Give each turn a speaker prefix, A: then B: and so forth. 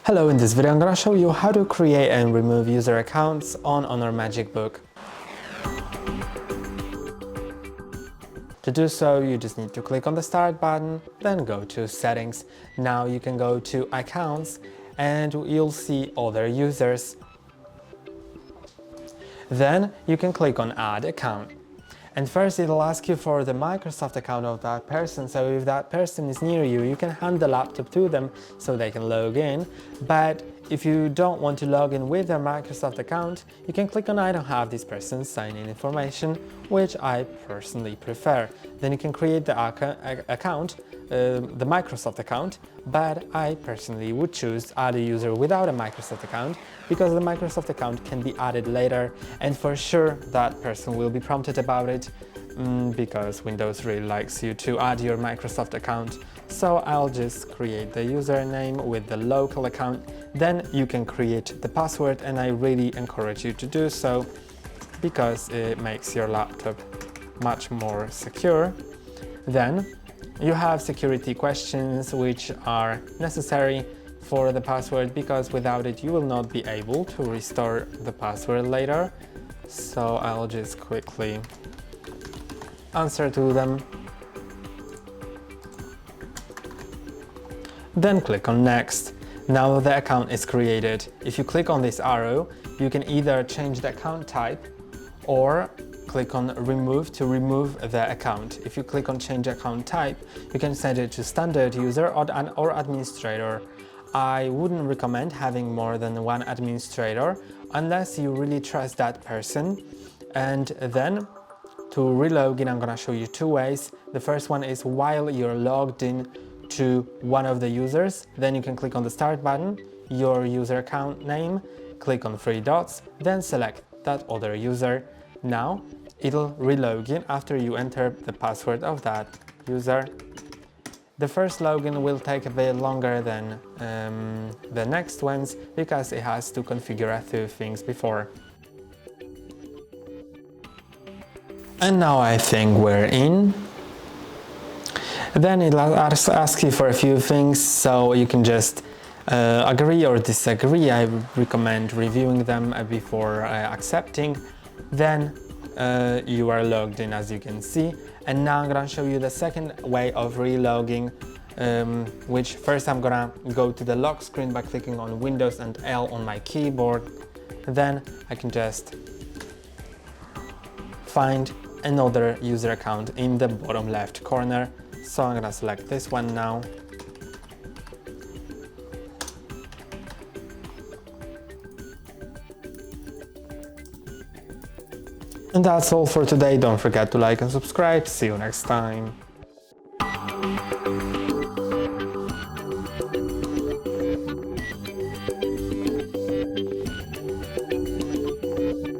A: Hello, in this video I'm gonna show you how to create and remove user accounts on HONOR MagicBook. To do so, you just need to click on the Start button, then go to Settings. Now you can go to Accounts and you'll see Other Users. Then you can click on Add Account. And first it'll ask you for the Microsoft account of that person, so if that person is near you, you can hand the laptop to them so they can log in. But if you don't want to log in with their Microsoft account, you can click on I don't have this person's sign-in information, which I personally prefer. Then you can create the account, the Microsoft account, but I personally would choose add a user without a Microsoft account because the Microsoft account can be added later, and for sure that person will be prompted about it because Windows really likes you to add your Microsoft account. So I'll just create the username with the local account. Then you can create the password, and I really encourage you to do so because it makes your laptop much more secure. Then you have security questions which are necessary for the password because without it you will not be able to restore the password later. So I'll just quickly answer to them. Then click on Next. Now the account is created. If you click on this arrow, you can either change the account type or click on Remove to remove the account. If you click on Change Account Type, you can set it to Standard User or Administrator. I wouldn't recommend having more than one administrator unless you really trust that person. And then to relog in, I'm gonna show you two ways. The first one is while you're logged in to one of the users, then you can click on the Start button, your user account name, click on three dots, then select that other user. Now it'll relog in after you enter the password of that user. The first login will take a bit longer than the next ones because it has to configure a few things before. And now I think we're in. Then it'll ask you for a few things, so you can just agree or disagree. I recommend reviewing them before accepting. Then you are logged in, as you can see. And now I'm gonna show you the second way of relogging, which first I'm gonna go to the lock screen by clicking on Windows and L on my keyboard. Then I can just find another user account in the bottom left corner. So I'm gonna select this one now. And that's all for today. Don't forget to like and subscribe. See you next time.